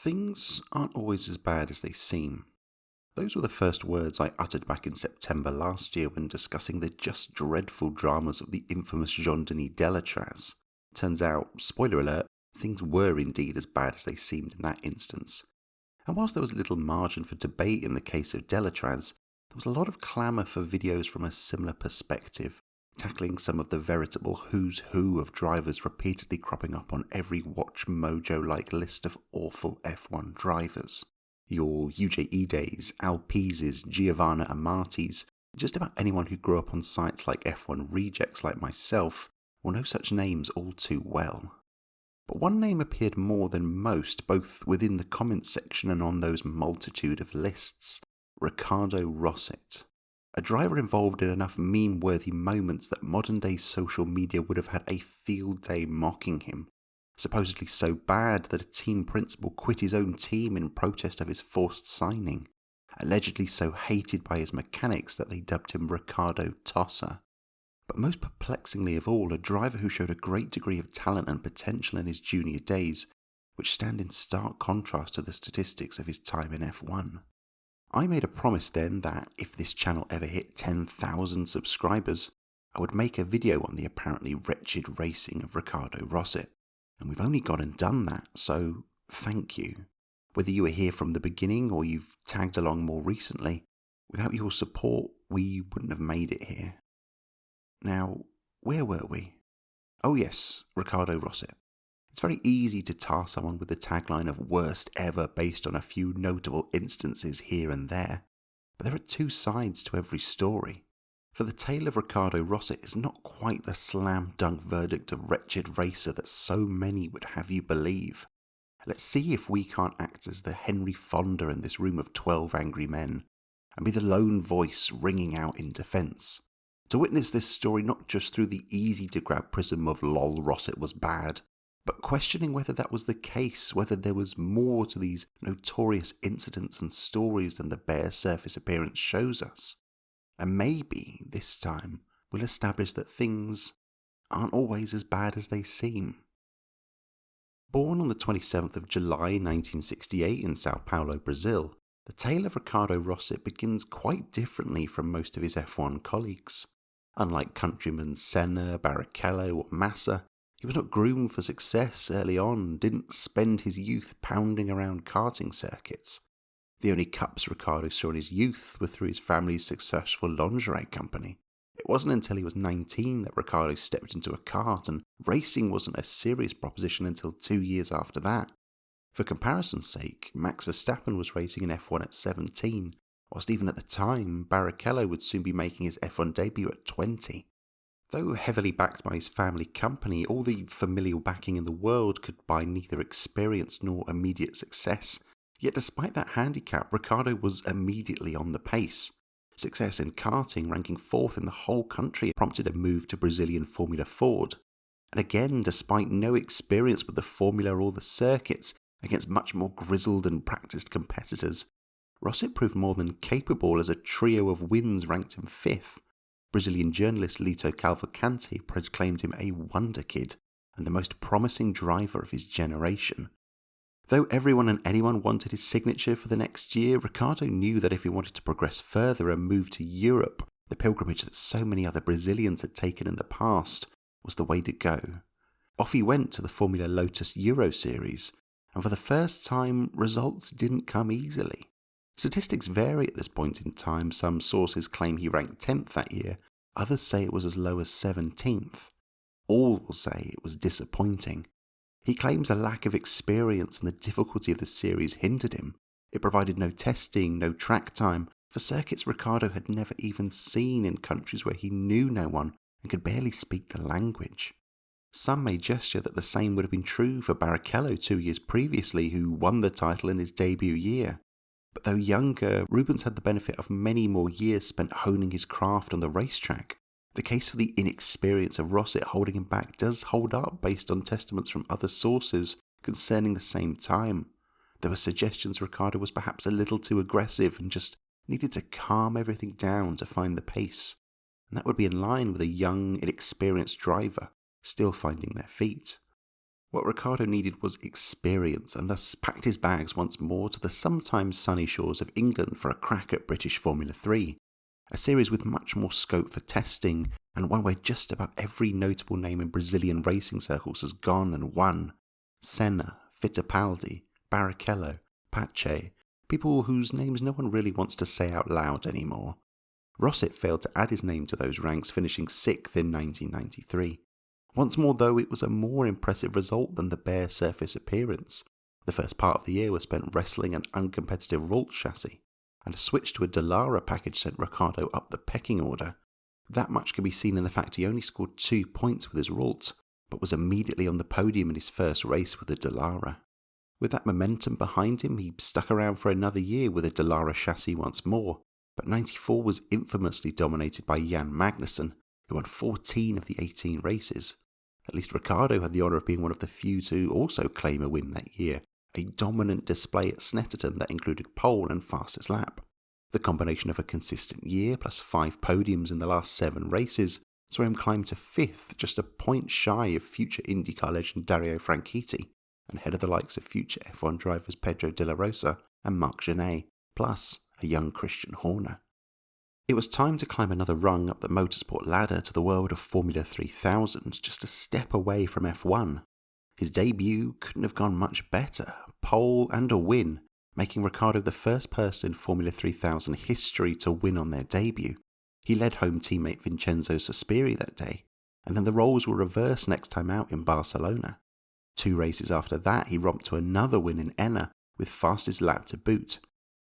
Things aren't always as bad as they seem. Those were the first words I uttered back in September last year when discussing the just dreadful dramas of the infamous Jean-Denis Delatraz. Turns out, spoiler alert, things were indeed as bad as they seemed in that instance. And whilst there was little margin for debate in the case of Delatraz, there was a lot of clamour for videos from a similar perspective, tackling some of the veritable who's who of drivers repeatedly cropping up on every Watch Mojo-like list of awful F1 drivers. Your UJE days, Alpises, Giovanna Amatis, just about anyone who grew up on sites like F1 rejects like myself will know such names all too well. But one name appeared more than most, both within the comments section and on those multitude of lists: Ricardo Rosset. A driver involved in enough meme-worthy moments that modern-day social media would have had a field day mocking him. Supposedly so bad that a team principal quit his own team in protest of his forced signing. Allegedly so hated by his mechanics that they dubbed him Ricardo Tosser. But most perplexingly of all, a driver who showed a great degree of talent and potential in his junior days, which stand in stark contrast to the statistics of his time in F1. I made a promise then that if this channel ever hit 10,000 subscribers, I would make a video on the apparently wretched racing of Ricardo Rosset. And we've only gone and done that, so thank you. Whether you were here from the beginning or you've tagged along more recently, without your support, we wouldn't have made it here. Now, where were we? Oh yes, Ricardo Rosset. It's very easy to tar someone with the tagline of worst ever based on a few notable instances here and there, but there are two sides to every story. For the tale of Ricardo Rosset is not quite the slam-dunk verdict of wretched racer that so many would have you believe. Let's see if we can't act as the Henry Fonda in this room of 12 angry men, and be the lone voice ringing out in defence. To witness this story not just through the easy-to-grab prism of lol Rosset was bad, but questioning whether that was the case, whether there was more to these notorious incidents and stories than the bare surface appearance shows us. And maybe, this time, we'll establish that things aren't always as bad as they seem. Born on the 27th of July 1968 in Sao Paulo, Brazil, the tale of Ricardo Rosset begins quite differently from most of his F1 colleagues. Unlike countrymen Senna, Barrichello or Massa, he was not groomed for success early on, didn't spend his youth pounding around karting circuits. The only cups Ricardo saw in his youth were through his family's successful lingerie company. It wasn't until he was 19 that Ricardo stepped into a kart, and racing wasn't a serious proposition until 2 years after that. For comparison's sake, Max Verstappen was racing in F1 at 17, whilst even at the time, Barrichello would soon be making his F1 debut at 20. Though heavily backed by his family company, all the familial backing in the world could buy neither experience nor immediate success. Yet despite that handicap, Ricardo was immediately on the pace. Success in karting, ranking 4th in the whole country, prompted a move to Brazilian Formula Ford. And again, despite no experience with the formula or the circuits, against much more grizzled and practiced competitors, Rosset proved more than capable as a trio of wins ranked him 5th. Brazilian journalist Lito Cavalcante proclaimed him a wonder kid and the most promising driver of his generation. Though everyone and anyone wanted his signature for the next year, Ricardo knew that if he wanted to progress further and move to Europe, the pilgrimage that so many other Brazilians had taken in the past was the way to go. Off he went to the Formula Lotus Euro Series, and for the first time, results didn't come easily. Statistics vary at this point in time. Some sources claim he ranked 10th that year, others say it was as low as 17th. All will say it was disappointing. He claims a lack of experience and the difficulty of the series hindered him. It provided no testing, no track time, for circuits Ricardo had never even seen in countries where he knew no one and could barely speak the language. Some may gesture that the same would have been true for Barrichello 2 years previously, who won the title in his debut year. But though younger, Rubens had the benefit of many more years spent honing his craft on the racetrack. The case for the inexperience of Rosset holding him back does hold up based on testaments from other sources concerning the same time. There were suggestions Ricardo was perhaps a little too aggressive and just needed to calm everything down to find the pace. And that would be in line with a young, inexperienced driver still finding their feet. What Ricardo needed was experience, and thus packed his bags once more to the sometimes sunny shores of England for a crack at British Formula 3, a series with much more scope for testing, and one where just about every notable name in Brazilian racing circles has gone and won. Senna, Fittipaldi, Barrichello, Pache, people whose names no one really wants to say out loud anymore. Rosset failed to add his name to those ranks, finishing 6th in 1993. Once more though, it was a more impressive result than the bare surface appearance. The first part of the year was spent wrestling an uncompetitive Ralt chassis, and a switch to a Dallara package sent Ricardo up the pecking order. That much can be seen in the fact he only scored 2 points with his Ralt, but was immediately on the podium in his first race with the Dallara. With that momentum behind him, he stuck around for another year with a Dallara chassis once more, but 94 was infamously dominated by Jan Magnussen, who won 14 of the 18 races. At least Ricardo had the honour of being one of the few to also claim a win that year, a dominant display at Snetterton that included pole and fastest lap. The combination of a consistent year plus 5 podiums in the last 7 races saw him climb to 5th, just a point shy of future IndyCar legend Dario Franchitti, and ahead of the likes of future F1 drivers Pedro de la Rosa and Marc Genet, plus a young Christian Horner. It was time to climb another rung up the motorsport ladder to the world of Formula 3000, just a step away from F1. His debut couldn't have gone much better, pole and a win, making Ricardo the first person in Formula 3000 history to win on their debut. He led home teammate Vincenzo Sospiri that day, and then the roles were reversed next time out in Barcelona. 2 races after that, he romped to another win in Enna, with fastest lap to boot.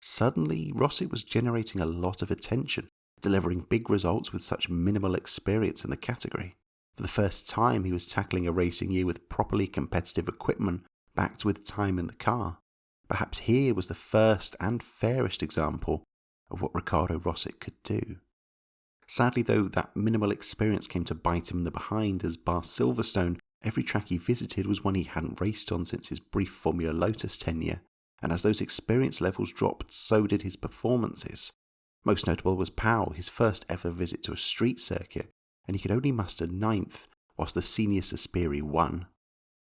Suddenly, Rosset was generating a lot of attention, delivering big results with such minimal experience in the category. For the first time, he was tackling a racing year with properly competitive equipment, backed with time in the car. Perhaps here was the first and fairest example of what Ricardo Rosset could do. Sadly though, that minimal experience came to bite him in the behind, as bar Silverstone, every track he visited was one he hadn't raced on since his brief Formula Lotus tenure, and as those experience levels dropped, so did his performances. Most notable was Pau, his first ever visit to a street circuit, and he could only muster 9th, whilst the senior Sospiri won.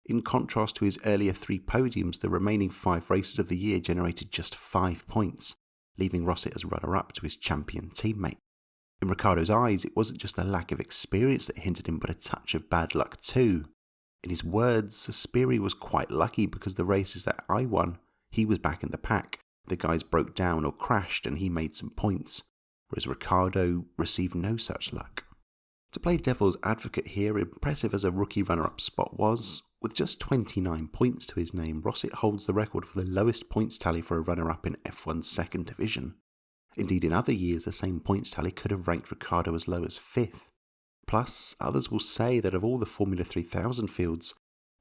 In contrast to his earlier 3 podiums, the remaining 5 races of the year generated just 5 points, leaving Rosset as runner-up to his champion teammate. In Ricardo's eyes, it wasn't just a lack of experience that hindered him, but a touch of bad luck too. In his words, Sospiri was quite lucky because the races that I won, he was back in the pack, the guys broke down or crashed and he made some points, whereas Ricardo received no such luck. To play devil's advocate here, impressive as a rookie runner-up spot was, with just 29 points to his name, Rosset holds the record for the lowest points tally for a runner-up in F1's second division. Indeed, in other years, the same points tally could have ranked Ricardo as low as 5th. Plus, others will say that of all the Formula 3000 fields,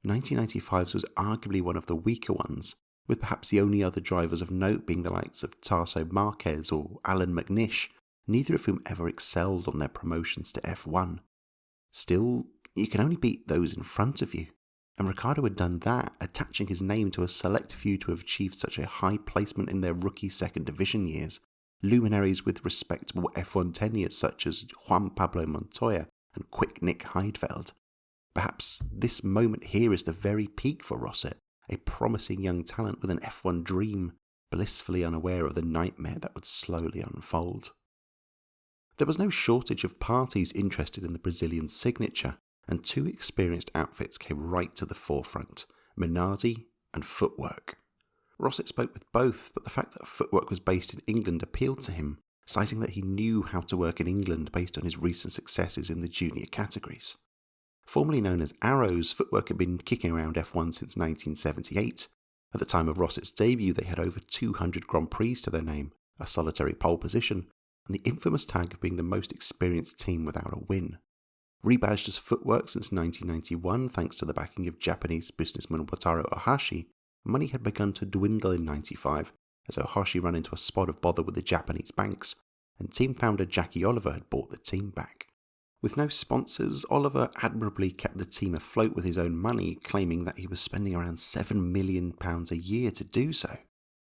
1995's was arguably one of the weaker ones, with perhaps the only other drivers of note being the likes of Tarso Marquez or Alan McNish, neither of whom ever excelled on their promotions to F1. Still, you can only beat those in front of you, and Ricardo had done that, attaching his name to a select few to have achieved such a high placement in their rookie second division years, luminaries with respectable F1 tenures such as Juan Pablo Montoya and Quick Nick Heidfeld. Perhaps this moment here is the very peak for Rosset, a promising young talent with an F1 dream, blissfully unaware of the nightmare that would slowly unfold. There was no shortage of parties interested in the Brazilian signature, and 2 experienced outfits came right to the forefront, Minardi and Footwork. Rosset spoke with both, but the fact that Footwork was based in England appealed to him, citing that he knew how to work in England based on his recent successes in the junior categories. Formerly known as Arrows, Footwork had been kicking around F1 since 1978. At the time of Rosset's debut, they had over 200 Grand Prix to their name, a solitary pole position, and the infamous tag of being the most experienced team without a win. Rebadged as Footwork since 1991 thanks to the backing of Japanese businessman Wataru Ohashi, money had begun to dwindle in 95 as Ohashi ran into a spot of bother with the Japanese banks, and team founder Jackie Oliver had bought the team back. With no sponsors, Oliver admirably kept the team afloat with his own money, claiming that he was spending around £7 million a year to do so.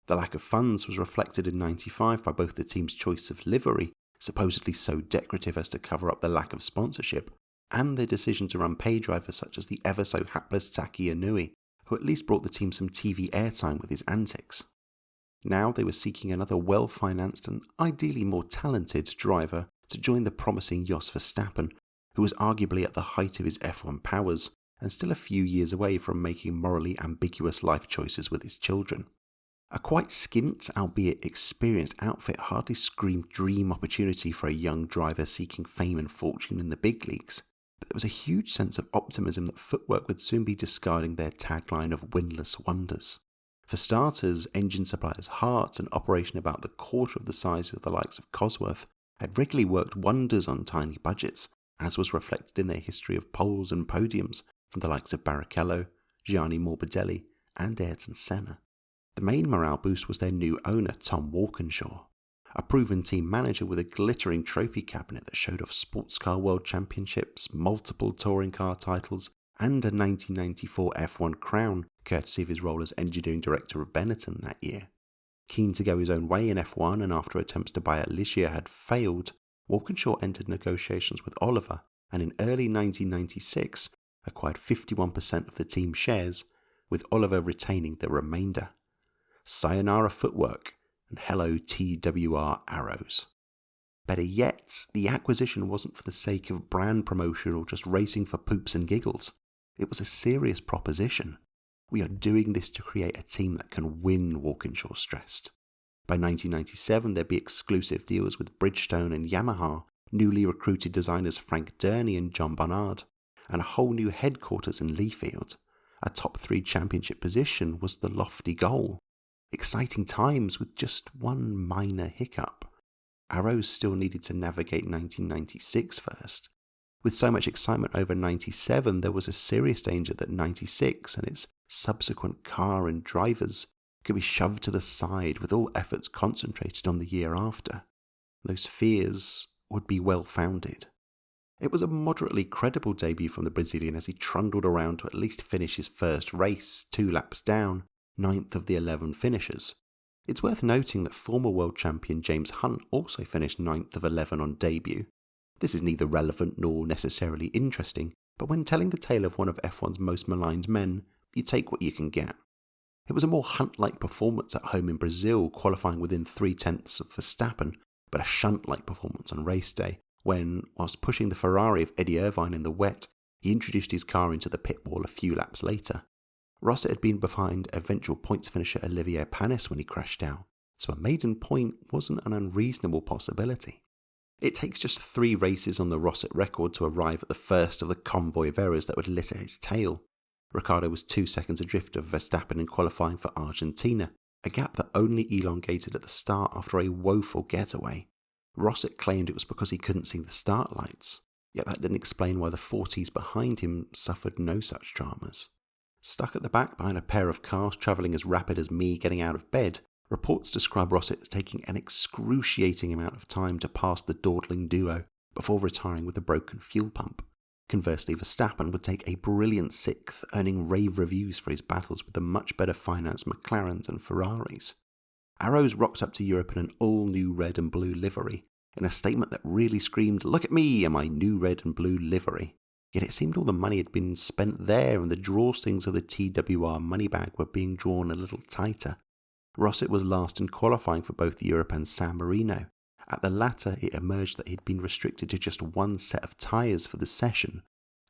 The lack of funds was reflected in 95 by both the team's choice of livery, supposedly so decorative as to cover up the lack of sponsorship, and their decision to run pay drivers such as the ever so hapless Taki Inui, who at least brought the team some TV airtime with his antics. Now they were seeking another well-financed and ideally more talented driver to join the promising Jos Verstappen, who was arguably at the height of his F1 powers and still a few years away from making morally ambiguous life choices with his children. A quite skint, albeit experienced outfit hardly screamed dream opportunity for a young driver seeking fame and fortune in the big leagues, but there was a huge sense of optimism that Footwork would soon be discarding their tagline of winless wonders. For starters, engine suppliers Hart, an operation about the quarter of the size of the likes of Cosworth, had regularly worked wonders on tiny budgets, as was reflected in their history of poles and podiums from the likes of Barrichello, Gianni Morbidelli, and Ayrton Senna. The main morale boost was their new owner, Tom Walkinshaw, a proven team manager with a glittering trophy cabinet that showed off sports car world championships, multiple touring car titles, and a 1994 F1 crown, courtesy of his role as engineering director of Benetton that year. Keen to go his own way in F1 and after attempts to buy Alicia had failed, Walkinshaw entered negotiations with Oliver and in early 1996 acquired 51% of the team shares, with Oliver retaining the remainder. Sayonara Footwork, and hello TWR Arrows. Better yet, the acquisition wasn't for the sake of brand promotion or just racing for poops and giggles. It was a serious proposition. We are doing this to create a team that can win, Walkinshaw stressed. By 1997, there'd be exclusive deals with Bridgestone and Yamaha, newly recruited designers Frank Durney and John Barnard, and a whole new headquarters in Leafield. A top 3 championship position was the lofty goal. Exciting times with just one minor hiccup. Arrows still needed to navigate 1996 first. With so much excitement over 97, there was a serious danger that 96 and its subsequent car and drivers could be shoved to the side with all efforts concentrated on the year after. Those fears would be well founded. It was a moderately credible debut from the Brazilian as he trundled around to at least finish his first race, 2 laps down, 9th of the 11 finishers. It's worth noting that former world champion James Hunt also finished 9th of 11 on debut. This is neither relevant nor necessarily interesting, but when telling the tale of one of F1's most maligned men, you take what you can get. It was a more Hunt-like performance at home in Brazil, qualifying within 0.3 of Verstappen, but a shunt-like performance on race day, when, whilst pushing the Ferrari of Eddie Irvine in the wet, he introduced his car into the pit wall a few laps later. Rosset had been behind eventual points finisher Olivier Panis when he crashed out, so a maiden point wasn't an unreasonable possibility. It takes just 3 races on the Rosset record to arrive at the first of the convoy of errors that would litter his tail. Ricardo was 2 seconds adrift of Verstappen in qualifying for Argentina, a gap that only elongated at the start after a woeful getaway. Rosset claimed it was because he couldn't see the start lights, yet that didn't explain why the 40s behind him suffered no such dramas. Stuck at the back behind a pair of cars travelling as rapid as me getting out of bed, reports describe Rosset as taking an excruciating amount of time to pass the dawdling duo before retiring with a broken fuel pump. Conversely, Verstappen would take a brilliant 6th, earning rave reviews for his battles with the much better financed McLarens and Ferraris. Arrows rocked up to Europe in an all-new red and blue livery, in a statement that really screamed, "Look at me and my new red and blue livery." Yet it seemed all the money had been spent there and the drawstrings of the TWR money bag were being drawn a little tighter. Rosset was last in qualifying for both Europe and San Marino. At the latter, it emerged that he'd been restricted to just 1 set of tyres for the session.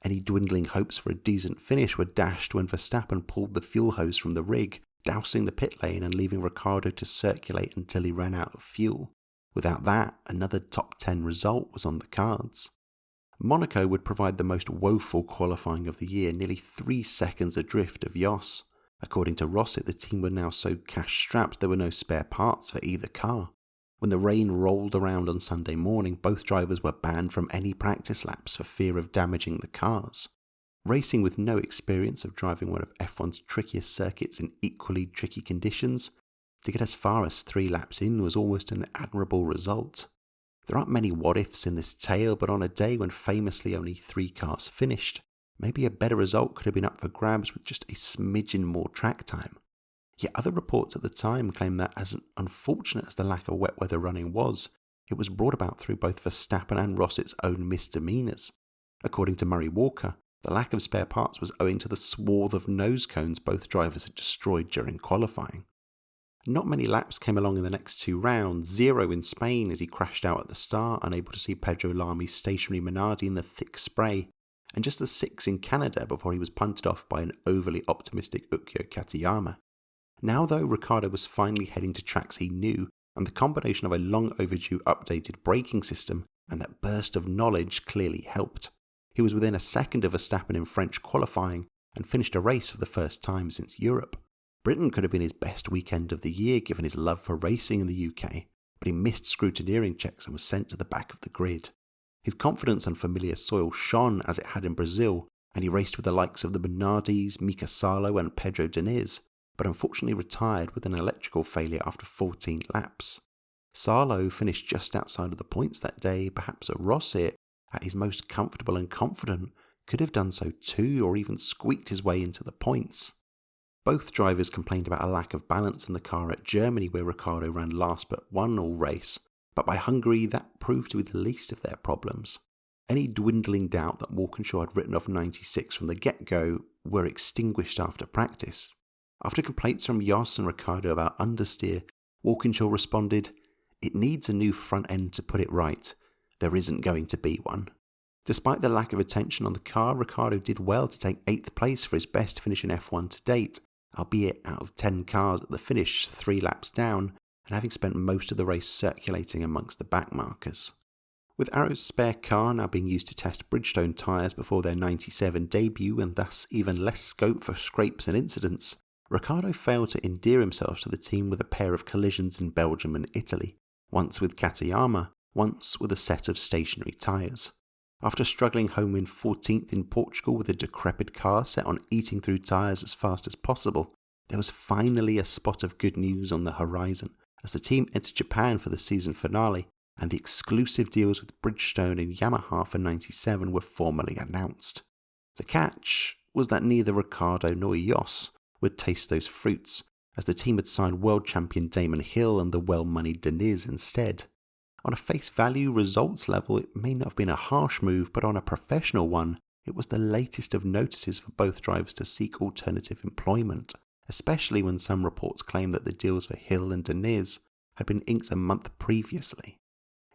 Any dwindling hopes for a decent finish were dashed when Verstappen pulled the fuel hose from the rig, dousing the pit lane and leaving Ricardo to circulate until he ran out of fuel. Without that, another top 10 result was on the cards. Monaco would provide the most woeful qualifying of the year, nearly 3 seconds adrift of Jos. According to Rosset, the team were now so cash-strapped there were no spare parts for either car. When the rain rolled around on Sunday morning, both drivers were banned from any practice laps for fear of damaging the cars. Racing with no experience of driving one of F1's trickiest circuits in equally tricky conditions, to get as far as 3 laps in was almost an admirable result. There aren't many what-ifs in this tale, but on a day when famously only 3 cars finished, maybe a better result could have been up for grabs with just a smidgen more track time. Yet other reports at the time claimed that, as unfortunate as the lack of wet weather running was, it was brought about through both Verstappen and Rosset's own misdemeanours. According to Murray Walker, the lack of spare parts was owing to the swath of nose cones both drivers had destroyed during qualifying. Not many laps came along in the next 2 rounds, 0 in Spain as he crashed out at the start, unable to see Pedro Lami's stationary Minardi in the thick spray, and just a 6 in Canada before he was punted off by an overly optimistic Ukyo Katayama. Now though, Ricardo was finally heading to tracks he knew, and the combination of a long overdue updated braking system and that burst of knowledge clearly helped. He was within a second of Verstappen in French qualifying and finished a race for the first time since Europe. Britain could have been his best weekend of the year given his love for racing in the UK, but he missed scrutineering checks and was sent to the back of the grid. His confidence on familiar soil shone as it had in Brazil, and he raced with the likes of the Bernardis, Mika Salo and Pedro Diniz, but unfortunately retired with an electrical failure after 14 laps. Salo finished just outside of the points that day. Perhaps a Rosset, at his most comfortable and confident, could have done so too, or even squeaked his way into the points. Both drivers complained about a lack of balance in the car at Germany, where Ricardo ran last but won all race, but by Hungary that proved to be the least of their problems. Any dwindling doubt that Walkinshaw had written off 96 from the get-go were extinguished after practice. After complaints from Jos and Ricardo about understeer, Walkinshaw responded, "It needs a new front end to put it right. There isn't going to be one." Despite the lack of attention on the car, Ricardo did well to take 8th place for his best finish in F1 to date, albeit out of 10 cars at the finish, 3 laps down, and having spent most of the race circulating amongst the back markers. With Arrow's spare car now being used to test Bridgestone tyres before their 97 debut and thus even less scope for scrapes and incidents, Ricardo failed to endear himself to the team with a pair of collisions in Belgium and Italy, once with Katayama, once with a set of stationary tyres. After struggling home in 14th in Portugal with a decrepit car set on eating through tyres as fast as possible, there was finally a spot of good news on the horizon as the team entered Japan for the season finale, and the exclusive deals with Bridgestone and Yamaha for 97 were formally announced. The catch was that neither Ricardo nor Jos would taste those fruits, as the team had signed world champion Damon Hill and the well-moneyed Diniz instead. On a face value results level, it may not have been a harsh move, but on a professional one, it was the latest of notices for both drivers to seek alternative employment, especially when some reports claim that the deals for Hill and Diniz had been inked a month previously.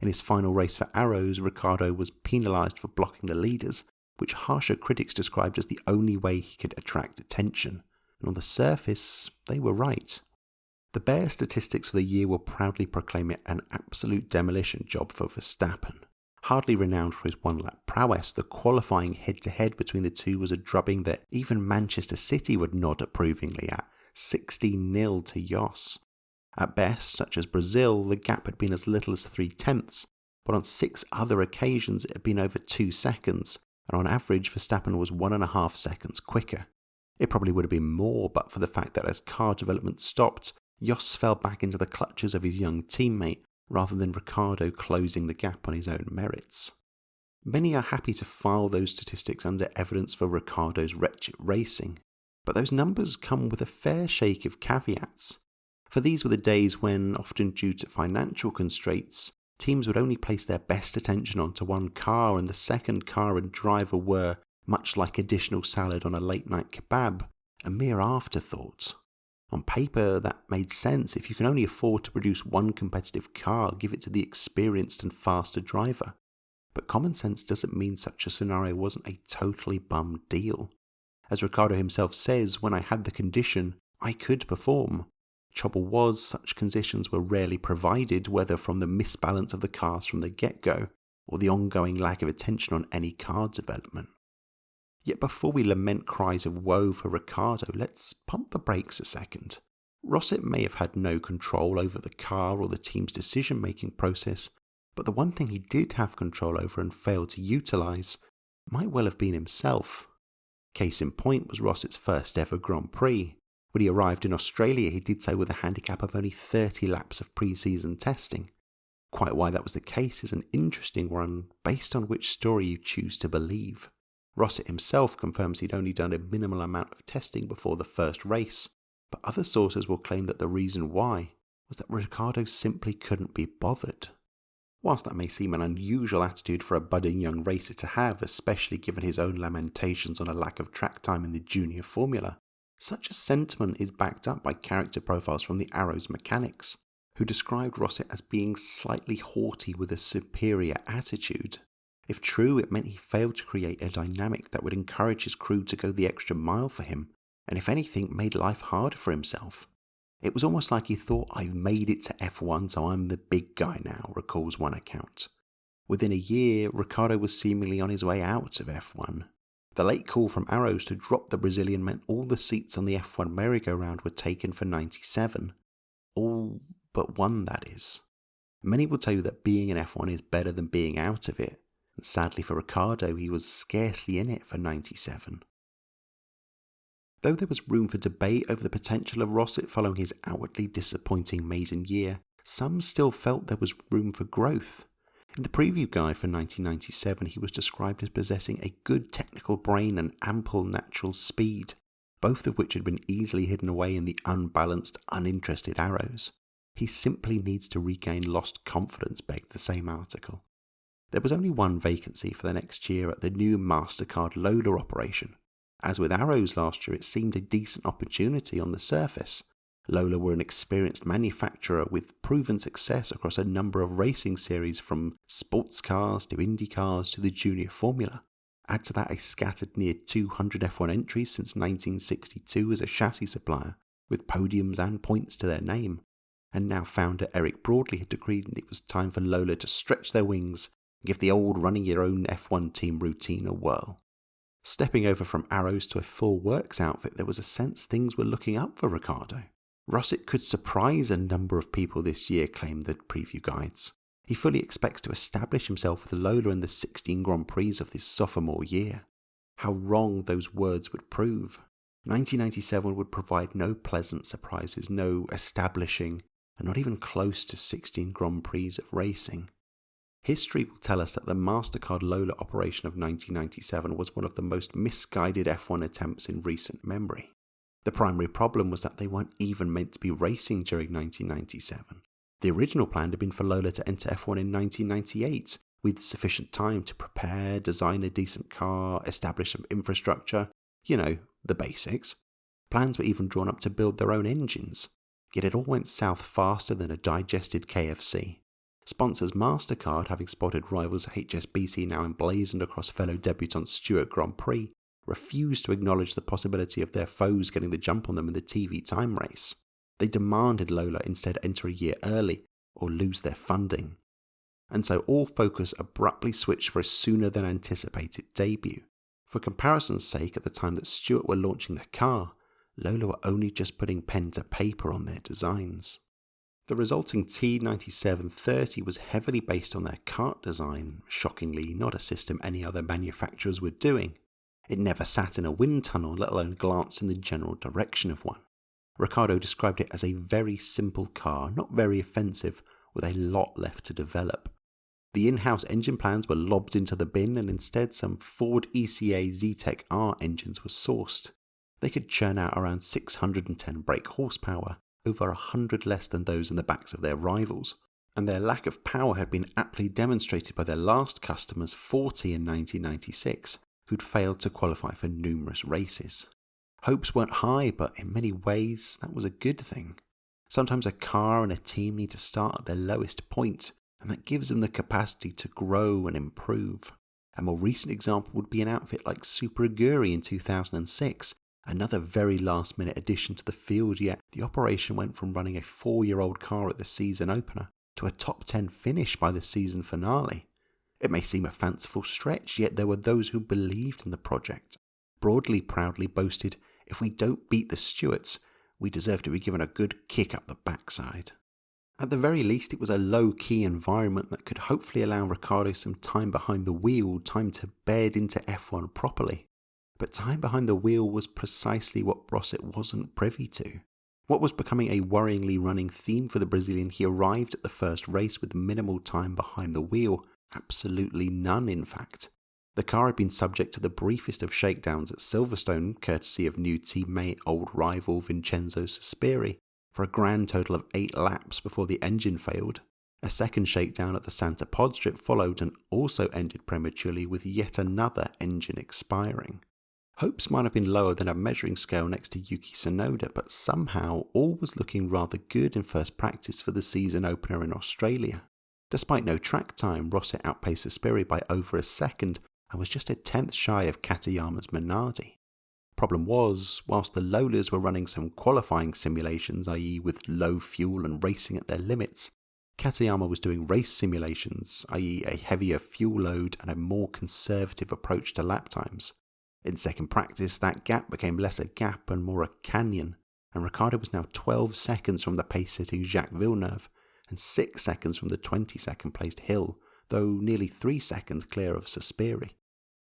In his final race for Arrows, Ricardo was penalised for blocking the leaders, which harsher critics described as the only way he could attract attention, and on the surface, they were right. The bare statistics for the year will proudly proclaim it an absolute demolition job for Verstappen. Hardly renowned for his one-lap prowess, the qualifying head-to-head between the two was a drubbing that even Manchester City would nod approvingly at, 16-0 to Jos. At best, such as Brazil, the gap had been as little as 3/10, but on 6 other occasions it had been over 2 seconds, and on average Verstappen was 1.5 seconds quicker. It probably would have been more, but for the fact that as car development stopped, Jos fell back into the clutches of his young teammate, rather than Ricardo closing the gap on his own merits. Many are happy to file those statistics under evidence for Ricardo's wretched racing, but those numbers come with a fair shake of caveats. For these were the days when, often due to financial constraints, teams would only place their best attention onto one car, and the second car and driver were, much like additional salad on a late-night kebab, a mere afterthought. On paper, that made sense. If you can only afford to produce one competitive car, give it to the experienced and faster driver. But common sense doesn't mean such a scenario wasn't a totally bum deal. As Ricardo himself says, when I had the condition, I could perform. Trouble was, such conditions were rarely provided, whether from the misbalance of the cars from the get-go, or the ongoing lack of attention on any car development. Yet before we lament cries of woe for Ricardo, let's pump the brakes a second. Rosset may have had no control over the car or the team's decision-making process, but the one thing he did have control over and failed to utilise might well have been himself. Case in point was Rosset's first ever Grand Prix. When he arrived in Australia, he did so with a handicap of only 30 laps of pre-season testing. Quite why that was the case is an interesting one, based on which story you choose to believe. Rosset himself confirms he'd only done a minimal amount of testing before the first race, but other sources will claim that the reason why was that Ricardo simply couldn't be bothered. Whilst that may seem an unusual attitude for a budding young racer to have, especially given his own lamentations on a lack of track time in the junior formula, such a sentiment is backed up by character profiles from the Arrow's mechanics, who described Rosset as being slightly haughty with a superior attitude. If true, it meant he failed to create a dynamic that would encourage his crew to go the extra mile for him, and if anything, made life harder for himself. It was almost like he thought, "I've made it to F1, so I'm the big guy now," recalls one account. Within a year, Ricardo was seemingly on his way out of F1. The late call from Arrows to drop the Brazilian meant all the seats on the F1 merry-go-round were taken for 97. All but one, that is. Many will tell you that being in F1 is better than being out of it, and sadly for Ricardo, he was scarcely in it for 97. Though there was room for debate over the potential of Rosset following his outwardly disappointing maiden year, some still felt there was room for growth. In the preview guide for 1997, he was described as possessing a good technical brain and ample natural speed, both of which had been easily hidden away in the unbalanced, uninterested Arrows. He simply needs to regain lost confidence, begged the same article. There was only one vacancy for the next year at the new MasterCard Lola operation. As with Arrows last year, it seemed a decent opportunity on the surface. Lola were an experienced manufacturer with proven success across a number of racing series, from sports cars to Indy cars to the junior formula. Add to that a scattered near 200 F1 entries since 1962 as a chassis supplier, with podiums and points to their name. And now founder Eric Broadley had decreed it was time for Lola to stretch their wings and give the old running your own F1 team routine a whirl. Stepping over from Arrows to a full works outfit, there was a sense things were looking up for Ricardo. Rosset could surprise a number of people this year, claimed the preview guides. He fully expects to establish himself with Lola in the 16 Grand Prix of his sophomore year. How wrong those words would prove. 1997 would provide no pleasant surprises, no establishing, and not even close to 16 Grand Prix of racing. History will tell us that the MasterCard Lola operation of 1997 was one of the most misguided F1 attempts in recent memory. The primary problem was that they weren't even meant to be racing during 1997. The original plan had been for Lola to enter F1 in 1998, with sufficient time to prepare, design a decent car, establish some infrastructure, the basics. Plans were even drawn up to build their own engines, yet it all went south faster than a digested KFC. Sponsors MasterCard, having spotted rivals HSBC now emblazoned across fellow debutant Stewart Grand Prix, refused to acknowledge the possibility of their foes getting the jump on them in the TV time race. They demanded Lola instead enter a year early or lose their funding. And so all focus abruptly switched for a sooner than anticipated debut. For comparison's sake, at the time that Stewart were launching their car, Lola were only just putting pen to paper on their designs. The resulting T9730 was heavily based on their kart design, shockingly not a system any other manufacturers were doing. It never sat in a wind tunnel, let alone glanced in the general direction of one. Ricardo described it as a very simple car, not very offensive, with a lot left to develop. The in-house engine plans were lobbed into the bin, and instead some Ford ECA Z-Tech R engines were sourced. They could churn out around 610 brake horsepower, over 100 less than those in the backs of their rivals, and their lack of power had been aptly demonstrated by their last customers, 40 in 1996, who'd failed to qualify for numerous races. Hopes weren't high, but in many ways that was a good thing. Sometimes a car and a team need to start at their lowest point, and that gives them the capacity to grow and improve. A more recent example would be an outfit like Super Aguri in 2006, another very last-minute addition to the field, yet the operation went from running a 4-year-old car at the season opener to a top 10 finish by the season finale. It may seem a fanciful stretch, yet there were those who believed in the project. Broadly proudly boasted, "If we don't beat the Stewarts, we deserve to be given a good kick up the backside." At the very least, it was a low-key environment that could hopefully allow Ricardo some time behind the wheel, time to bed into F1 properly. But time behind the wheel was precisely what Rosset wasn't privy to. What was becoming a worryingly running theme for the Brazilian, he arrived at the first race with minimal time behind the wheel, absolutely none in fact. The car had been subject to the briefest of shakedowns at Silverstone, courtesy of new teammate, old rival Vincenzo Sospiri, for a grand total of 8 laps before the engine failed. A second shakedown at the Santa Pod strip followed and also ended prematurely with yet another engine expiring. Hopes might have been lower than a measuring scale next to Yuki Tsunoda, but somehow all was looking rather good in first practice for the season opener in Australia. Despite no track time, Rosset outpaced Aspiri by over a second and was just a tenth shy of Katayama's Minardi. Problem was, whilst the Lolas were running some qualifying simulations, i.e. with low fuel and racing at their limits, Katayama was doing race simulations, i.e. a heavier fuel load and a more conservative approach to lap times. In second practice, that gap became less a gap and more a canyon, and Ricardo was now 12 seconds from the pace-sitting Jacques Villeneuve, and 6 seconds from the 22nd placed Hill, though nearly 3 seconds clear of Suspiri.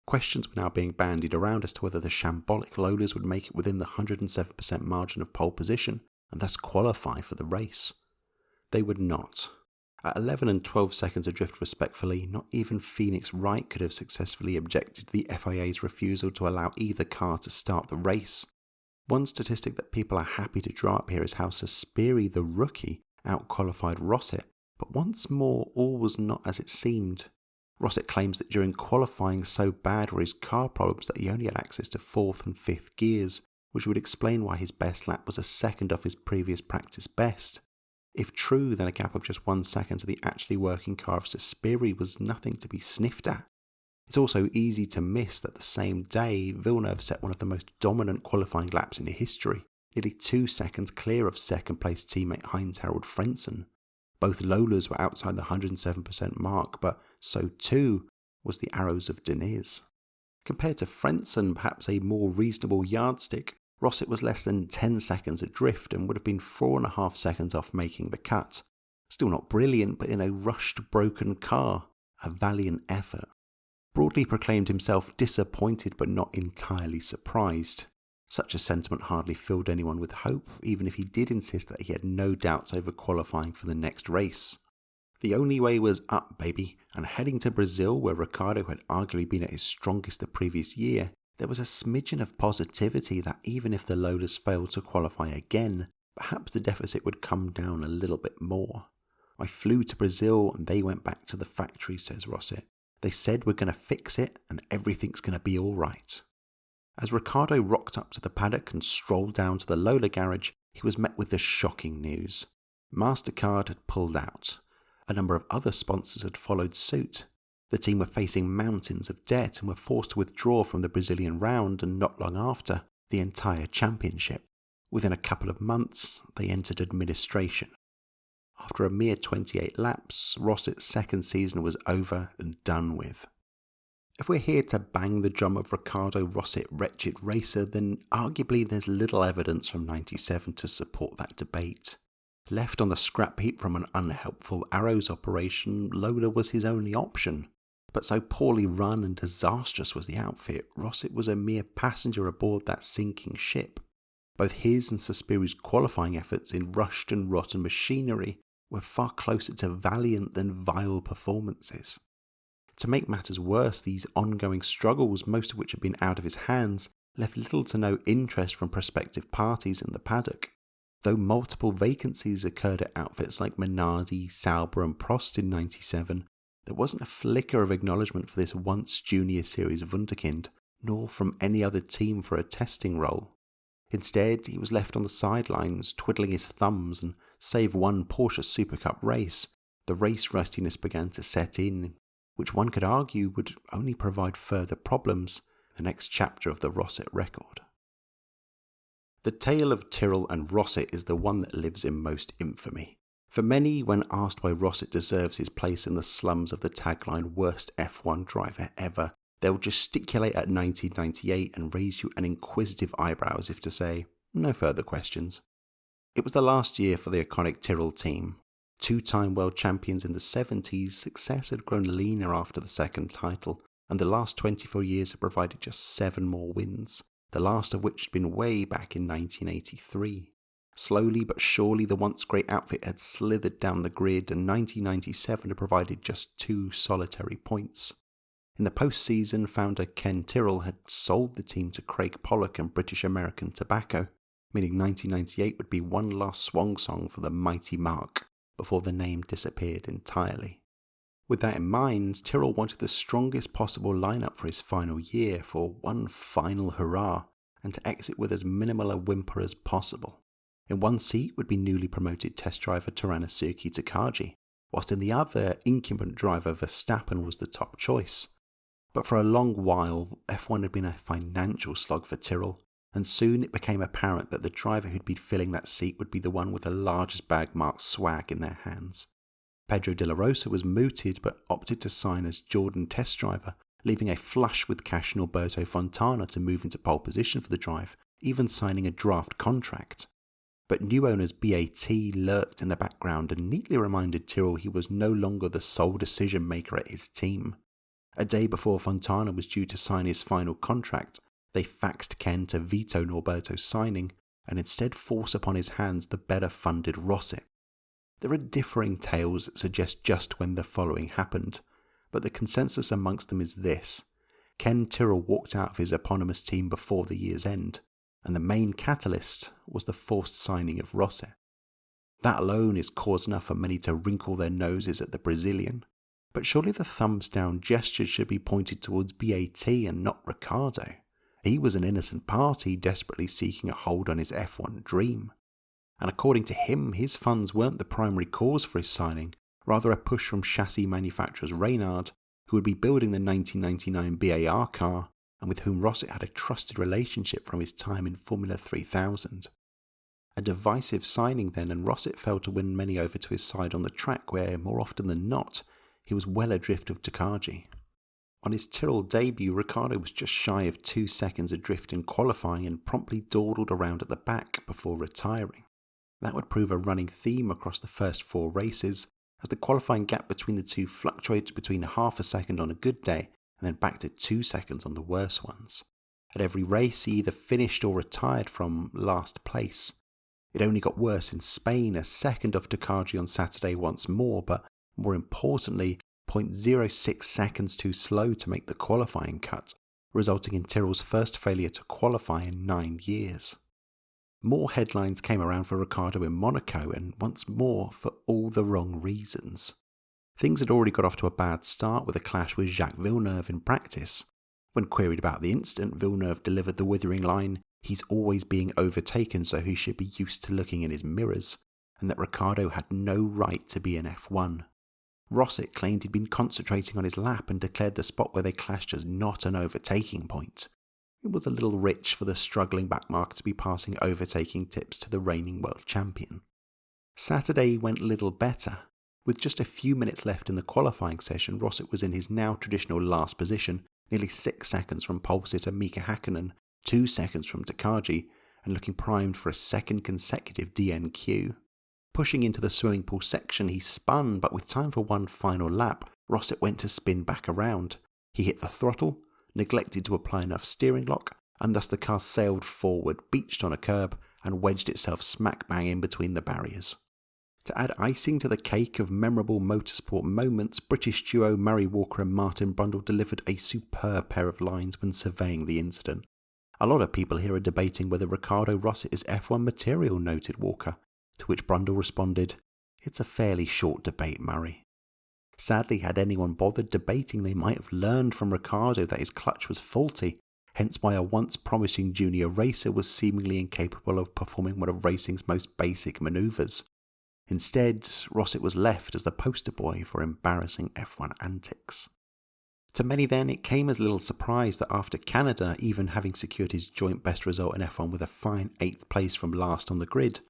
Questions were now being bandied around as to whether the shambolic Lolas would make it within the 107% margin of pole position, and thus qualify for the race. They would not. At 11 and 12 seconds adrift respectfully, not even Phoenix Wright could have successfully objected to the FIA's refusal to allow either car to start the race. One statistic that people are happy to draw up here is how Suspiri, the rookie, out-qualified Rosset, but once more all was not as it seemed. Rosset claims that during qualifying so bad were his car problems that he only had access to 4th and 5th gears, which would explain why his best lap was a second off his previous practice best. If true, then a gap of just 1 second to the actually working car of Suspiri was nothing to be sniffed at. It's also easy to miss that the same day, Villeneuve set one of the most dominant qualifying laps in history, nearly 2 seconds clear of second-place teammate Heinz-Harald Frentzen. Both Lolas were outside the 107% mark, but so too was the Arrows of Deniz. Compared to Frentzen, perhaps a more reasonable yardstick, Rosset was less than 10 seconds adrift and would have been 4.5 seconds off making the cut. Still not brilliant, but in a rushed, broken car. A valiant effort. Broadly proclaimed himself disappointed but not entirely surprised. Such a sentiment hardly filled anyone with hope, even if he did insist that he had no doubts over qualifying for the next race. The only way was up, baby, and heading to Brazil, where Ricardo had arguably been at his strongest the previous year, there was a smidgen of positivity that even if the Lolas failed to qualify again, perhaps the deficit would come down a little bit more. I flew to Brazil and they went back to the factory, says Rosset. They said we're going to fix it and everything's going to be alright. As Ricardo rocked up to the paddock and strolled down to the Lola garage, he was met with the shocking news. MasterCard had pulled out. A number of other sponsors had followed suit. The team were facing mountains of debt and were forced to withdraw from the Brazilian round and not long after, the entire championship. Within a couple of months, they entered administration. After a mere 28 laps, Rosset's second season was over and done with. If we're here to bang the drum of Ricardo Rosset Wretched Racer, then arguably there's little evidence from 97 to support that debate. Left on the scrap heap from an unhelpful Arrows operation, Lola was his only option. But so poorly run and disastrous was the outfit, Rosset was a mere passenger aboard that sinking ship. Both his and Suspiri's qualifying efforts in rushed and rotten machinery were far closer to valiant than vile performances. To make matters worse, these ongoing struggles, most of which had been out of his hands, left little to no interest from prospective parties in the paddock. Though multiple vacancies occurred at outfits like Minardi, Sauber and Prost in 97, there wasn't a flicker of acknowledgement for this once Junior Series wunderkind, nor from any other team for a testing role. Instead, he was left on the sidelines, twiddling his thumbs, and save one Porsche Super Cup race, the race rustiness began to set in, which one could argue would only provide further problems in the next chapter of the Rosset record. The tale of Tyrrell and Rosset is the one that lives in most infamy. For many, when asked why Rosset deserves his place in the slums of the tagline worst F1 driver ever, they'll gesticulate at 1998 and raise you an inquisitive eyebrow as if to say, no further questions. It was the last year for the iconic Tyrrell team. Two-time world champions in the 70s, success had grown leaner after the second title, and the last 24 years had provided just 7 more wins, the last of which had been way back in 1983. Slowly but surely the once great outfit had slithered down the grid, and 1997 had provided just 2 solitary points. In the post-season, founder Ken Tyrrell had sold the team to Craig Pollock and British American Tobacco, meaning 1998 would be one last swan song for the mighty Mark. before the name disappeared entirely. With that in mind, Tyrrell wanted the strongest possible lineup for his final year for one final hurrah and to exit with as minimal a whimper as possible. In one seat would be newly promoted test driver Tyrrell Takagi, whilst in the other, incumbent driver Verstappen was the top choice. But for a long while, F1 had been a financial slog for Tyrrell, and soon it became apparent that the driver who'd be filling that seat would be the one with the largest bag marked swag in their hands. Pedro de la Rosa was mooted but opted to sign as Jordan test driver, leaving a flush with cash Norberto Fontana to move into pole position for the drive, even signing a draft contract. But new owners BAT lurked in the background and neatly reminded Tyrrell he was no longer the sole decision maker at his team. A day before Fontana was due to sign his final contract, they faxed Ken to veto Norberto's signing and instead force upon his hands the better funded Rosset. There are differing tales that suggest just when the following happened, but the consensus amongst them is this: Ken Tyrrell walked out of his eponymous team before the year's end, and the main catalyst was the forced signing of Rosset. That alone is cause enough for many to wrinkle their noses at the Brazilian, but surely the thumbs down gesture should be pointed towards BAT and not Ricardo. He was an innocent party desperately seeking a hold on his F1 dream. And according to him, his funds weren't the primary cause for his signing, rather a push from chassis manufacturers Reynard, who would be building the 1999 BAR car, and with whom Rosset had a trusted relationship from his time in Formula 3000. A divisive signing then, and Rosset failed to win many over to his side on the track where, more often than not, he was well adrift of Takagi. On his Tyrrell debut, Ricardo was just shy of 2 seconds adrift in qualifying and promptly dawdled around at the back before retiring. That would prove a running theme across the first 4 races, as the qualifying gap between the two fluctuated between half a second on a good day and then back to 2 seconds on the worst ones. At every race he either finished or retired from last place. It only got worse in Spain, a second off Takagi on Saturday once more, but more importantly, 0.06 seconds too slow to make the qualifying cut, resulting in Tyrrell's first failure to qualify in 9 years. More headlines came around for Ricardo in Monaco, and once more for all the wrong reasons. Things had already got off to a bad start with a clash with Jacques Villeneuve in practice. When queried about the incident, Villeneuve delivered the withering line, "He's always being overtaken, so he should be used to looking in his mirrors," and that Ricardo had no right to be in F1. Rosset claimed he'd been concentrating on his lap and declared the spot where they clashed as not an overtaking point. It was a little rich for the struggling backmarker to be passing overtaking tips to the reigning world champion. Saturday went little better. With just a few minutes left in the qualifying session, Rosset was in his now traditional last position, nearly 6 seconds from pole sitter Mika Hakkinen, 2 seconds from Takagi, and looking primed for a second consecutive DNQ. Pushing into the swimming pool section, he spun, but with time for one final lap, Rosset went to spin back around. He hit the throttle, neglected to apply enough steering lock, and thus the car sailed forward, beached on a curb, and wedged itself smack bang in between the barriers. To add icing to the cake of memorable motorsport moments, British duo Murray Walker and Martin Brundle delivered a superb pair of lines when surveying the incident. "A lot of people here are debating whether Ricardo Rosset is F1 material," noted Walker, to which Brundle responded, "It's a fairly short debate, Murray." Sadly, had anyone bothered debating, they might have learned from Ricardo that his clutch was faulty, hence why a once promising junior racer was seemingly incapable of performing one of racing's most basic manoeuvres. Instead, Rosset was left as the poster boy for embarrassing F1 antics. To many then, it came as little surprise that after Canada, even having secured his joint best result in F1 with a fine 8th place from last on the grid,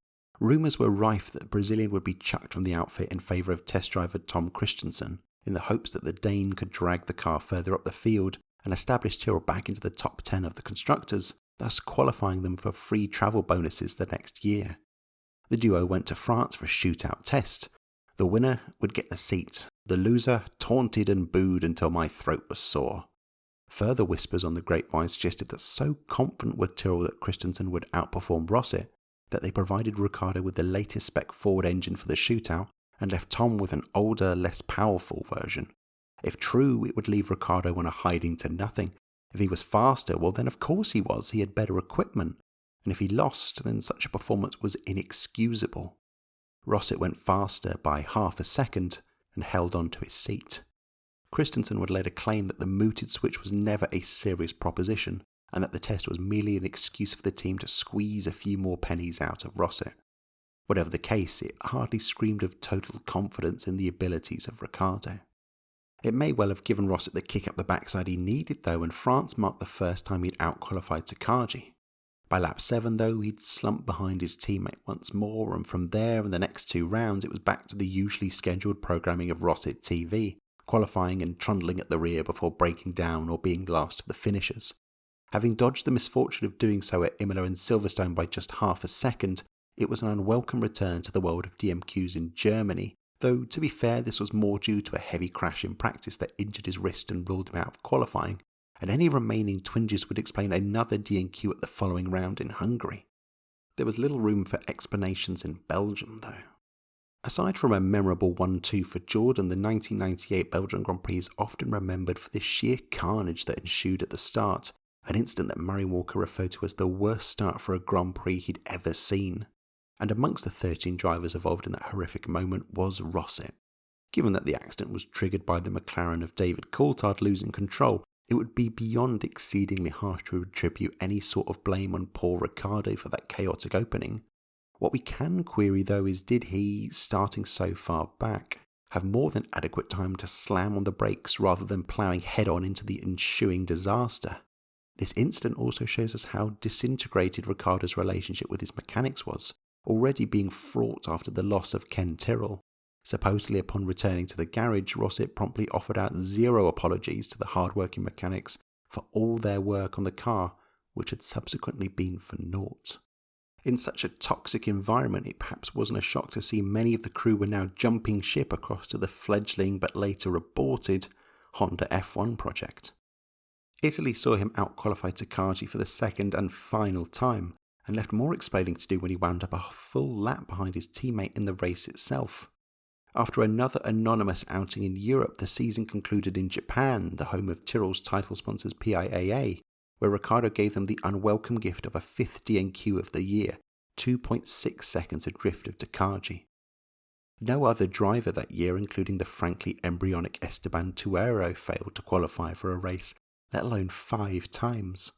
rumours were rife that the Brazilian would be chucked from the outfit in favour of test driver Tom Christensen, in the hopes that the Dane could drag the car further up the field and establish Tyrrell back into the top 10 of the constructors, thus qualifying them for free travel bonuses the next year. The duo went to France for a shootout test. The winner would get the seat, the loser taunted and booed until my throat was sore. Further whispers on the grapevine suggested that so confident were Tyrrell that Christensen would outperform Rosset that they provided Ricardo with the latest spec forward engine for the shootout and left Tom with an older, less powerful version. If true, it would leave Ricardo on a hiding to nothing. If he was faster, well then of course he was, he had better equipment. And if he lost, then such a performance was inexcusable. Rosset went faster by half a second and held on to his seat. Christensen would later claim that the mooted switch was never a serious proposition and that the test was merely an excuse for the team to squeeze a few more pennies out of Rosset. Whatever the case, it hardly screamed of total confidence in the abilities of Ricardo. It may well have given Rosset the kick up the backside he needed though, and France marked the first time he'd outqualified Takagi. By lap 7 though, he'd slumped behind his teammate once more, and from there in the next 2 rounds it was back to the usually scheduled programming of Rosset TV, qualifying and trundling at the rear before breaking down or being last of the finishers. Having dodged the misfortune of doing so at Imola and Silverstone by just half a second, it was an unwelcome return to the world of DMQs in Germany, though to be fair this was more due to a heavy crash in practice that injured his wrist and ruled him out of qualifying, and any remaining twinges would explain another DNQ at the following round in Hungary. There was little room for explanations in Belgium though. Aside from a memorable 1-2 for Jordan, the 1998 Belgian Grand Prix is often remembered for the sheer carnage that ensued at the start, an incident that Murray Walker referred to as the worst start for a Grand Prix he'd ever seen. And amongst the 13 drivers involved in that horrific moment was Rosset. Given that the accident was triggered by the McLaren of David Coulthard losing control, it would be beyond exceedingly harsh to attribute any sort of blame on poor Ricardo for that chaotic opening. What we can query though is, did he, starting so far back, have more than adequate time to slam on the brakes rather than ploughing head on into the ensuing disaster? This incident also shows us how disintegrated Ricardo's relationship with his mechanics was, already being fraught after the loss of Ken Tyrrell. Supposedly upon returning to the garage, Rosset promptly offered out 0 apologies to the hard-working mechanics for all their work on the car, which had subsequently been for naught. In such a toxic environment, it perhaps wasn't a shock to see many of the crew were now jumping ship across to the fledgling but later aborted Honda F1 project. Italy saw him outqualify Takagi for the second and final time, and left more explaining to do when he wound up a full lap behind his teammate in the race itself. After another anonymous outing in Europe, the season concluded in Japan, the home of Tyrrell's title sponsors PIAA, where Ricardo gave them the unwelcome gift of a 5th DNQ of the year, 2.6 seconds adrift of Takagi. No other driver that year, including the frankly embryonic Esteban Tuero, failed to qualify for a race, let alone 5 times.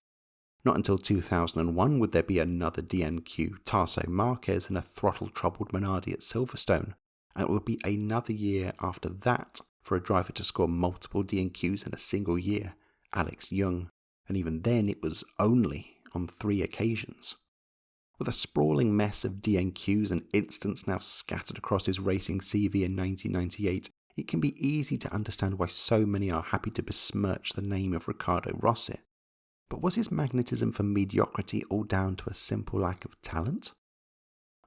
Not until 2001 would there be another DNQ, Tarso Marquez and a throttle-troubled Minardi at Silverstone, and it would be another year after that for a driver to score multiple DNQs in a single year, Alex Young, and even then it was only on 3 occasions. With a sprawling mess of DNQs and incidents now scattered across his racing CV in 1998, it can be easy to understand why so many are happy to besmirch the name of Ricardo Rosset. But was his magnetism for mediocrity all down to a simple lack of talent?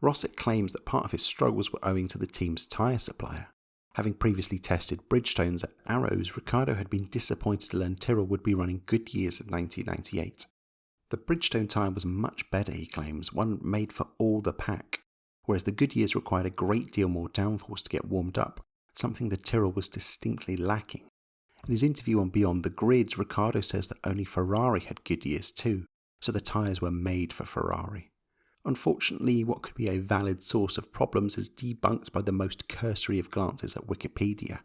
Rosset claims that part of his struggles were owing to the team's tyre supplier. Having previously tested Bridgestones at Arrows, Ricardo had been disappointed to learn Tyrrell would be running Goodyears in 1998. The Bridgestone tyre was much better, he claims, one made for all the pack, whereas the Goodyears required a great deal more downforce to get warmed up, something the Tyrrell was distinctly lacking. In his interview on Beyond the Grids, Ricardo says that only Ferrari had Goodyears too, so the tyres were made for Ferrari. Unfortunately, what could be a valid source of problems is debunked by the most cursory of glances at Wikipedia,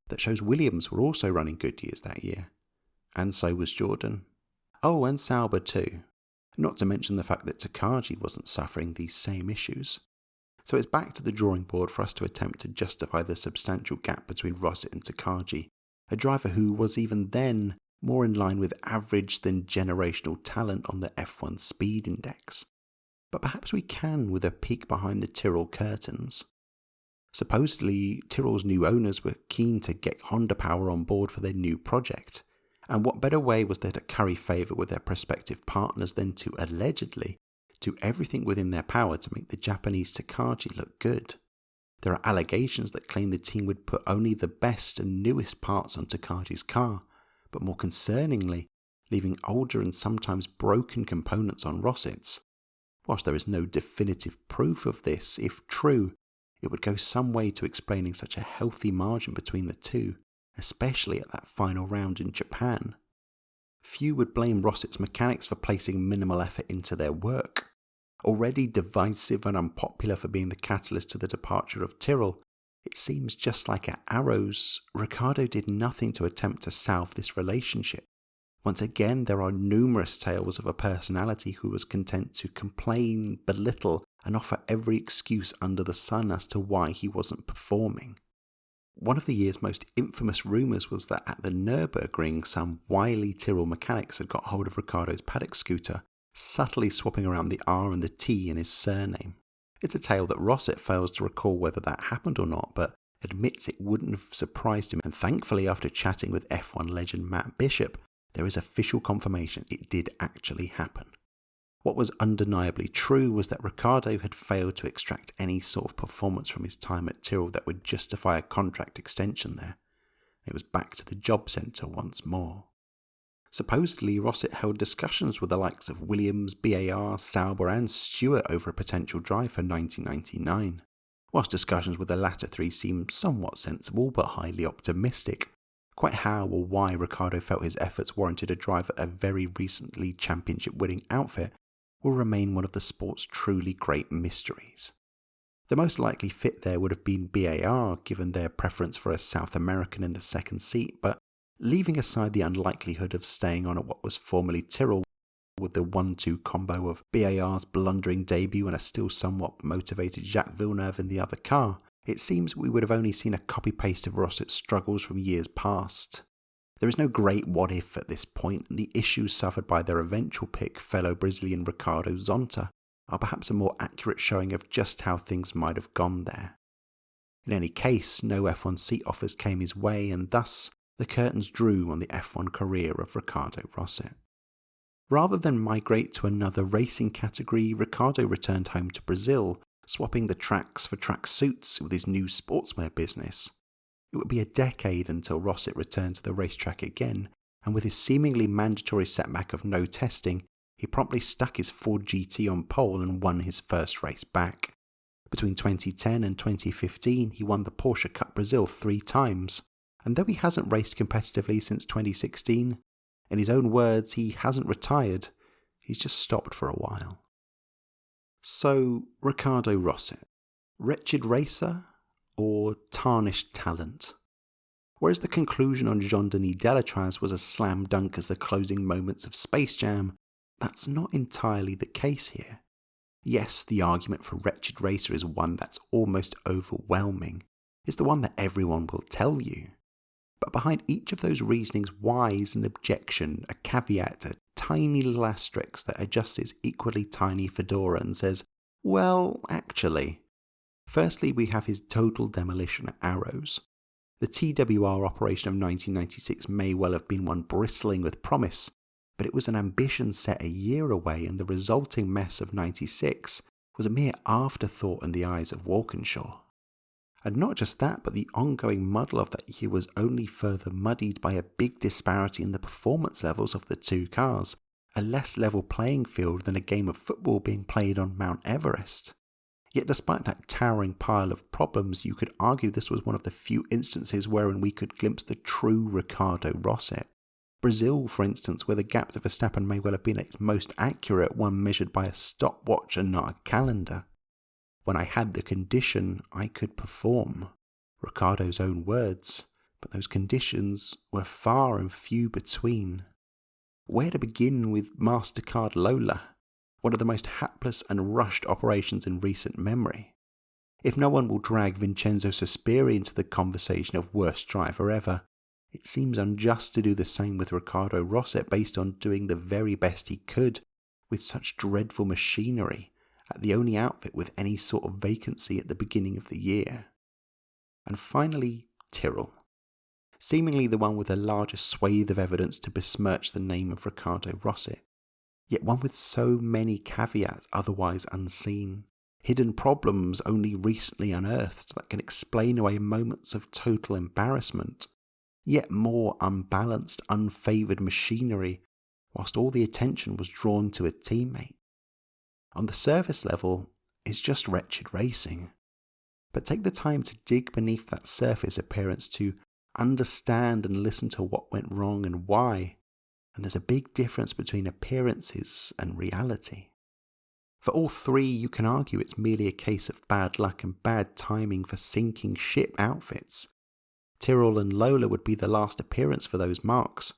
that shows Williams were also running Goodyears that year. And so was Jordan. Oh, and Sauber too. Not to mention the fact that Takagi wasn't suffering these same issues. So it's back to the drawing board for us to attempt to justify the substantial gap between Rosset and Takagi, a driver who was even then more in line with average than generational talent on the F1 Speed Index. But perhaps we can with a peek behind the Tyrrell curtains. Supposedly, Tyrrell's new owners were keen to get Honda Power on board for their new project, and what better way was there to curry favour with their prospective partners than to allegedly do everything within their power to make the Japanese Takagi look good. There are allegations that claim the team would put only the best and newest parts on Takagi's car, but more concerningly, leaving older and sometimes broken components on Rosset's. Whilst there is no definitive proof of this, if true, it would go some way to explaining such a healthy margin between the two, especially at that final round in Japan. Few would blame Rosset's mechanics for placing minimal effort into their work. Already divisive and unpopular for being the catalyst to the departure of Tyrrell, it seems just like at Arrows, Ricardo did nothing to attempt to salve this relationship. Once again, there are numerous tales of a personality who was content to complain, belittle, and offer every excuse under the sun as to why he wasn't performing. One of the year's most infamous rumours was that at the Nürburgring, some wily Tyrrell mechanics had got hold of Ricardo's paddock scooter, subtly swapping around the R and the T in his surname. It's a tale that Rosset fails to recall whether that happened or not, but admits it wouldn't have surprised him, and thankfully after chatting with F1 legend Matt Bishop, there is official confirmation it did actually happen. What was undeniably true was that Ricardo had failed to extract any sort of performance from his time at Tyrrell that would justify a contract extension there. It was back to the job centre once more. Supposedly, Rosset held discussions with the likes of Williams, BAR, Sauber and Stewart over a potential drive for 1999, whilst discussions with the latter three seemed somewhat sensible but highly optimistic. Quite how or why Ricardo felt his efforts warranted a drive at a very recently championship-winning outfit will remain one of the sport's truly great mysteries. The most likely fit there would have been BAR, given their preference for a South American in the second seat, but leaving aside the unlikelihood of staying on at what was formerly Tyrrell with the 1-2 combo of BAR's blundering debut and a still somewhat motivated Jacques Villeneuve in the other car, it seems we would have only seen a copy-paste of Rosset's struggles from years past. There is no great what-if at this point, and the issues suffered by their eventual pick, fellow Brazilian Ricardo Zonta, are perhaps a more accurate showing of just how things might have gone there. In any case, no F1 seat offers came his way, and thus the curtains drew on the F1 career of Ricardo Rosset. Rather than migrate to another racing category, Ricardo returned home to Brazil, swapping the tracks for track suits with his new sportswear business. It would be a decade until Rosset returned to the racetrack again, and with his seemingly mandatory setback of no testing, he promptly stuck his Ford GT on pole and won his first race back. Between 2010 and 2015, he won the Porsche Cup Brazil 3 times, and though he hasn't raced competitively since 2016, in his own words, he hasn't retired, he's just stopped for a while. So, Ricardo Rosset, wretched racer or tarnished talent? Whereas the conclusion on Jean-Denis Delatraz was a slam dunk as the closing moments of Space Jam, that's not entirely the case here. Yes, the argument for wretched racer is one that's almost overwhelming. It's the one that everyone will tell you. But behind each of those reasonings, why is an objection, a caveat, a tiny little asterisk that adjusts its equally tiny fedora and says, well, actually. Firstly, we have his total demolition at Arrows. The TWR operation of 1996 may well have been one bristling with promise, but it was an ambition set a year away, and the resulting mess of 96 was a mere afterthought in the eyes of Walkinshaw. And not just that, but the ongoing muddle of that year was only further muddied by a big disparity in the performance levels of the two cars, a less level playing field than a game of football being played on Mount Everest. Yet despite that towering pile of problems, you could argue this was one of the few instances wherein we could glimpse the true Ricardo Rosset. Brazil, for instance, where the gap to Verstappen may well have been at its most accurate, one measured by a stopwatch and not a calendar. When I had the condition, I could perform. Ricardo's own words, but those conditions were far and few between. Where to begin with MasterCard Lola, one of the most hapless and rushed operations in recent memory? If no one will drag Vincenzo Sospiri into the conversation of worst driver ever, it seems unjust to do the same with Ricardo Rosset based on doing the very best he could with such dreadful machinery at the only outfit with any sort of vacancy at the beginning of the year. And finally, Tyrrell. Seemingly the one with the largest swathe of evidence to besmirch the name of Ricardo Rosset, yet one with so many caveats otherwise unseen, hidden problems only recently unearthed that can explain away moments of total embarrassment, yet more unbalanced, unfavoured machinery, whilst all the attention was drawn to a teammate. On the surface level, it's just wretched racing. But take the time to dig beneath that surface appearance to understand and listen to what went wrong and why, and there's a big difference between appearances and reality. For all three, you can argue it's merely a case of bad luck and bad timing for sinking ship outfits. Tyrrell and Lola would be the last appearance for those marks,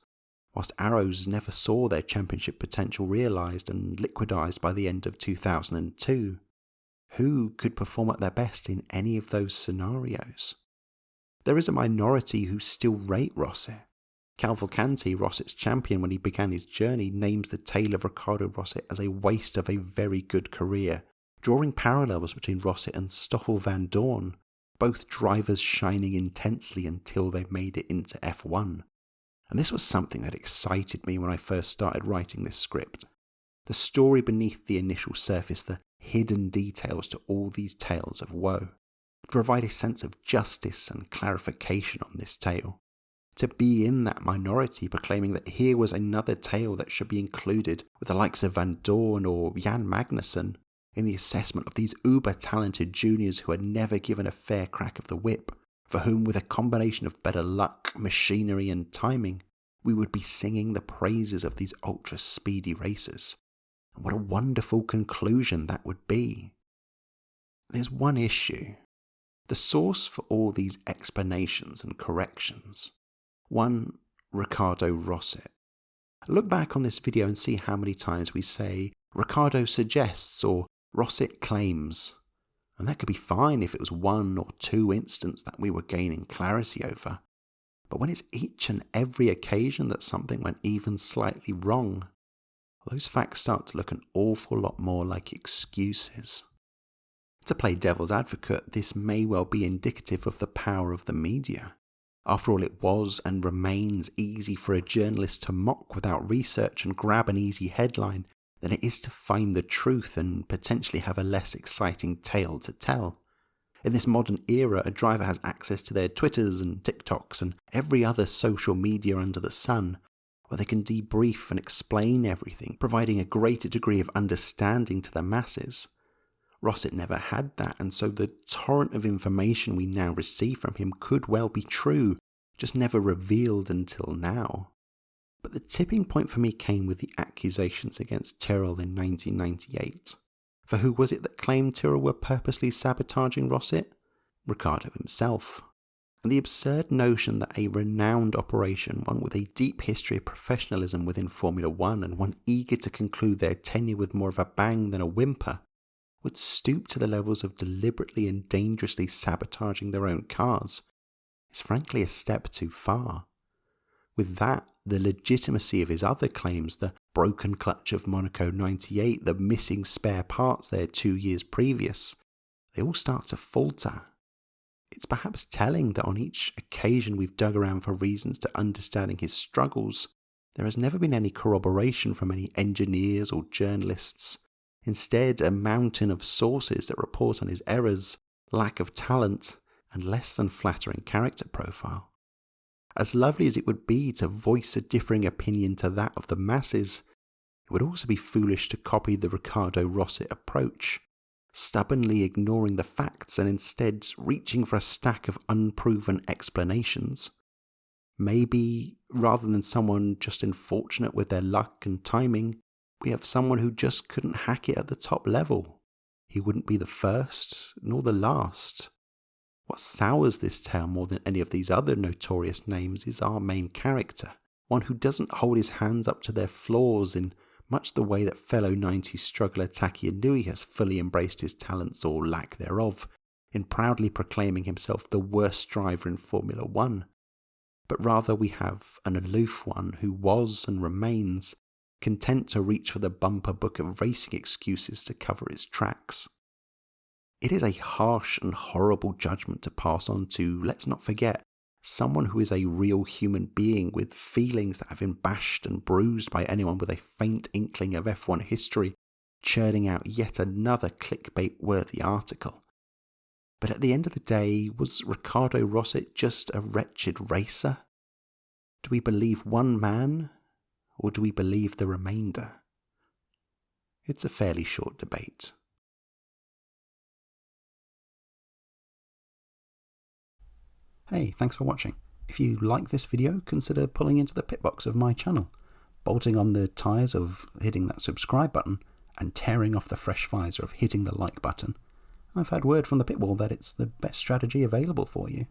whilst Arrows never saw their championship potential realised and liquidised by the end of 2002. Who could perform at their best in any of those scenarios? There is a minority who still rate Rosset. Cavalcanti, Rosset's champion when he began his journey, names the tale of Ricardo Rosset as a waste of a very good career, drawing parallels between Rosset and Stoffel van Dorn, both drivers shining intensely until they made it into F1. And this was something that excited me when I first started writing this script. The story beneath the initial surface, the hidden details to all these tales of woe, to provide a sense of justice and clarification on this tale. To be in that minority proclaiming that here was another tale that should be included with the likes of Van Dorn or Jan Magnussen in the assessment of these uber-talented juniors who had never given a fair crack of the whip, for whom with a combination of better luck, machinery and timing, we would be singing the praises of these ultra-speedy racers. And what a wonderful conclusion that would be. There's one issue. The source for all these explanations and corrections. One, Ricardo Rosset. Look back on this video and see how many times we say Ricardo suggests or Rosset claims. And that could be fine if it was one or two instances that we were gaining clarity over. But when it's each and every occasion that something went even slightly wrong, those facts start to look an awful lot more like excuses. To play devil's advocate, this may well be indicative of the power of the media. After all, it was and remains easy for a journalist to mock without research and grab an easy headline than it is to find the truth and potentially have a less exciting tale to tell. In this modern era, a driver has access to their Twitters and TikToks and every other social media under the sun, where they can debrief and explain everything, providing a greater degree of understanding to the masses. Rosset never had that, and so the torrent of information we now receive from him could well be true, just never revealed until now. But the tipping point for me came with the accusations against Tyrrell in 1998. For who was it that claimed Tyrrell were purposely sabotaging Rosset? Ricardo himself. And the absurd notion that a renowned operation, one with a deep history of professionalism within Formula One and one eager to conclude their tenure with more of a bang than a whimper, would stoop to the levels of deliberately and dangerously sabotaging their own cars is frankly a step too far. With that, the legitimacy of his other claims, the broken clutch of Monaco 98, the missing spare parts there 2 years previous, they all start to falter. It's perhaps telling that on each occasion we've dug around for reasons to understanding his struggles, there has never been any corroboration from any engineers or journalists. Instead, a mountain of sources that report on his errors, lack of talent, and less than flattering character profile. As lovely as it would be to voice a differing opinion to that of the masses, it would also be foolish to copy the Ricardo Rosset approach, stubbornly ignoring the facts and instead reaching for a stack of unproven explanations. Maybe, rather than someone just unfortunate with their luck and timing, we have someone who just couldn't hack it at the top level. He wouldn't be the first, nor the last. What sours this tale more than any of these other notorious names is our main character, one who doesn't hold his hands up to their flaws in much the way that fellow 90s struggler Taki Inui has fully embraced his talents or lack thereof, in proudly proclaiming himself the worst driver in Formula One. But rather we have an aloof one who was and remains content to reach for the bumper book of racing excuses to cover his tracks. It is a harsh and horrible judgment to pass on to, let's not forget, someone who is a real human being with feelings that have been bashed and bruised by anyone with a faint inkling of F1 history, churning out yet another clickbait-worthy article. But at the end of the day, was Ricardo Rosset just a wretched racer? Do we believe one man, or do we believe the remainder? It's a fairly short debate. Hey, thanks for watching. If you like this video, consider pulling into the pit box of my channel, bolting on the tyres of hitting that subscribe button, and tearing off the fresh fires, or of hitting the like button, I've had word from the pitwall that it's the best strategy available for you.